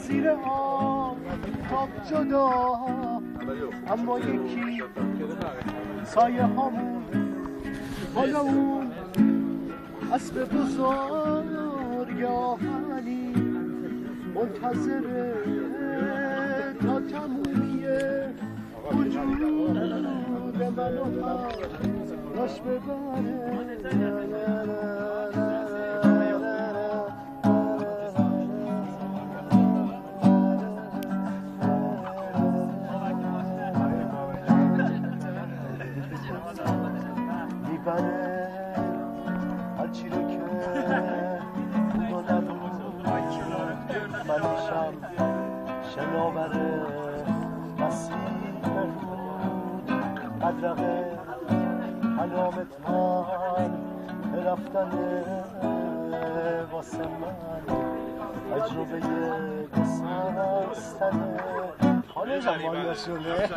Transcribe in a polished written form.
زیر آب تاب جدا، اما یکی سایه هامون حالا اون اسب بزرگ آهنی منتظره تا تمومیه وجود منو راش ببره. میبره هرچی رو که بود و نبود، منشم شناوره مسیر بود، بدرقه علامتن رفتنه واسه من تجربه گسستنه. حالا زمان نشونه